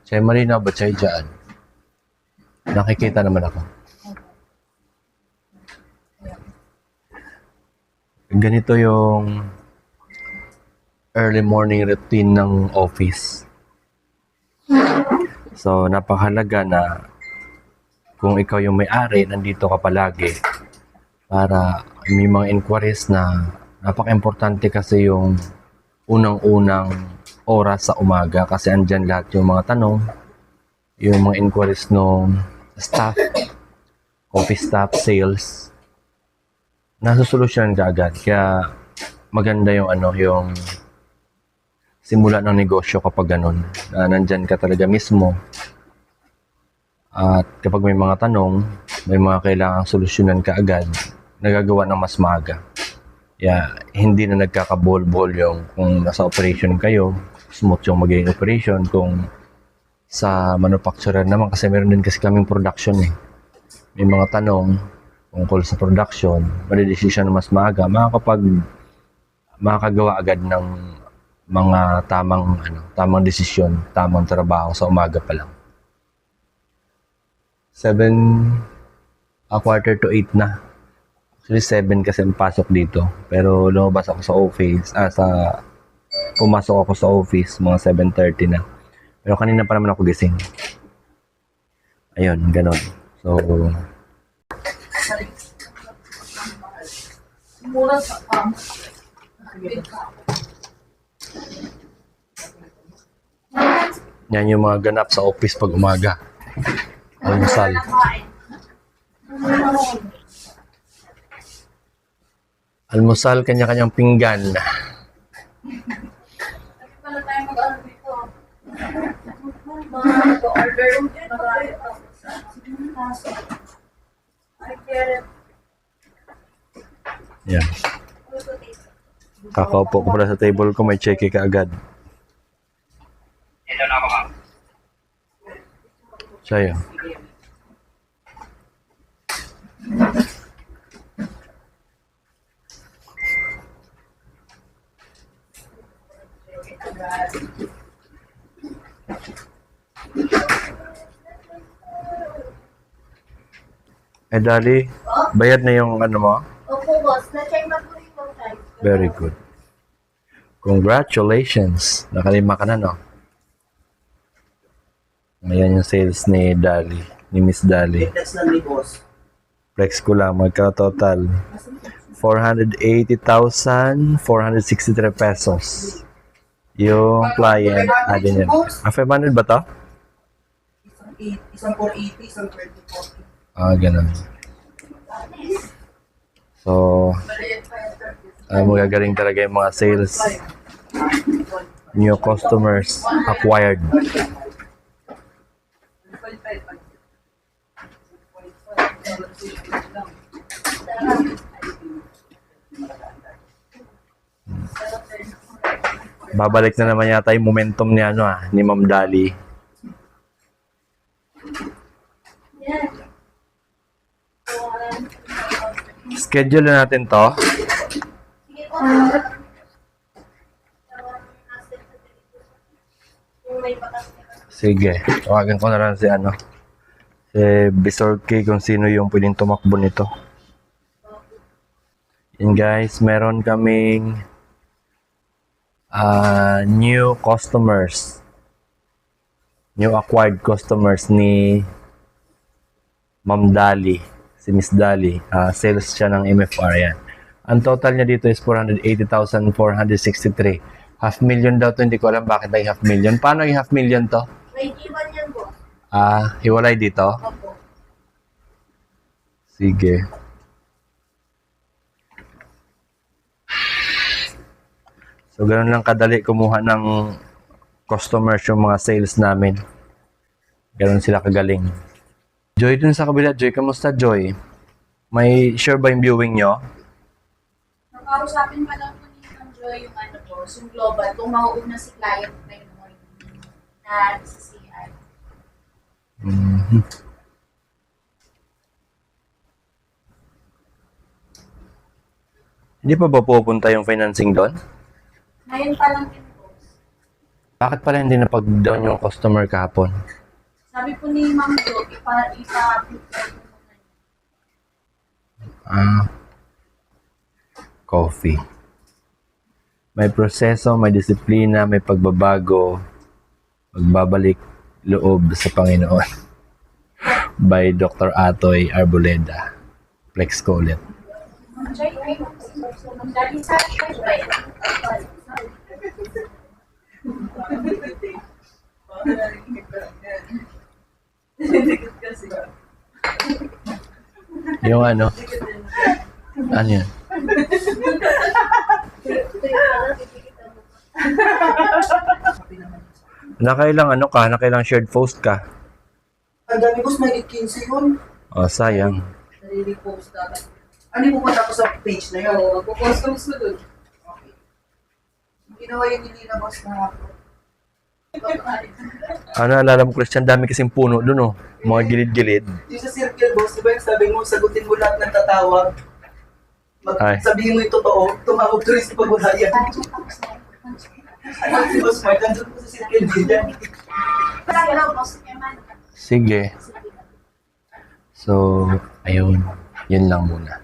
Chay Marina ba Chay dyan? Nakikita naman ako. Ganito yung early morning routine ng office. So, napakahalaga na kung ikaw yung may-ari, nandito ka palagi para may mga inquiries na napaka-importante kasi yung unang-unang oras sa umaga kasi andyan lahat yung mga tanong, yung mga inquiries ng staff, office staff, sales, nasusolusyonan ka agad. Kaya maganda yung yung simula ng negosyo kapag ganun. Nandyan ka talaga mismo. At kapag may mga tanong, may mga kailangang solusyonan ka agad, nagagawa ng mas maaga. Kaya hindi na nagkakabol-bol yung kung nasa operation kayo, smooth yung magiging operation. Kung sa manufacturer naman, kasi meron din kasi kaming production eh. May mga tanong tungkol sa production, madidesisyon na mas maaga, makakagawa agad ng mga tamang desisyon, tamang trabaho sa umaga pa lang. 7:15 na. Actually 7 kasi ang pasok dito. Pero lumabas ako sa office, pumasok ako sa office mga 7:30 na. Pero kanina pa naman ako gising. Ayun, ganon. So, yan yung mga ganap sa office pag umaga. Almusal. Almusal, kanya-kanyang pinggan. Yan. Kakaupo ko pala sa table ko, may cheque ka agad. Sa'yo. Dali, bayad na yung mo? Opo, boss. Na-check na po yung website. Very good. Congratulations. Nakalima ka na, no? Ayan yung sales ni Dali, ni Miss Dali. Flex lang ni boss. Flex ko lang, magka-total 480,463 pesos. Yung client, adin yan. 500 ba to? Isang 480, isang 2040. Ganun. So, magagaling talaga yung mga sales. New customers acquired. Babalik na naman yata yung momentum ni ni Ma'am Dali. Schedule na natin to. Sige, tawagan ko na lang si si Bisorki kung sino yung pwedeng tumakbo nito. Yan guys, meron kaming new customers. New acquired customers ni Ma'am Dali, si Miss Dali. Sales siya ng MFR yan. Ang total niya dito is 480,463. Half million daw to, hindi ko alam bakit ay half million. Paano yung half million to? May G1 yan, boss. Hiwalay dito? Opo. Sige. So, ganun lang kadali kumuha ng customers yung mga sales namin. Ganun sila kagaling. Joy, dun sa kabila. Joy, kamusta, Joy? May sure ba yung viewing nyo? Nakausapin pa lang po ni Ma'am Joy yung boss, yung global, kung mauuna si client na yung morning na sa CI. Hindi pa ba pupunta yung financing doon? Ngayon pa lang din, boss. Bakit pala hindi napag-down yung customer kahapon? Sabi po ni Ma'am Jo, ipa-upload ko yung Coffee. May proseso, may disiplina, may pagbabago, magbabalik loob sa Panginoon. By Dr. Atoy Arboleda. Flex ko ulit. Joy, ay, dali sa Joy. Yung ano? Ano yun? Nakailang ano ka? Nakailang shared post ka? Ang dami boss, may 15 yun. Oh, sayang. Nare-repost natin. Ano yung pupunta ko sa page na yun? Oo, pupost ko gusto dun. Okay. Ginawa yung hindi na boss na ako. Ano, alala mo, Christian, dami kasing puno dun, oh. Mga gilid-gilid. Yung sa circle boss, di ba yung sabi mo, sagutin mo lahat ng tatawag. Ay. Sabihin mo yung totoo, tumawag tuloy sa pagwalayan. Ano si Boss Mark, nandun po sa circle din. Hello, boss. Eman. Sige. So, ayun. Yun lang muna.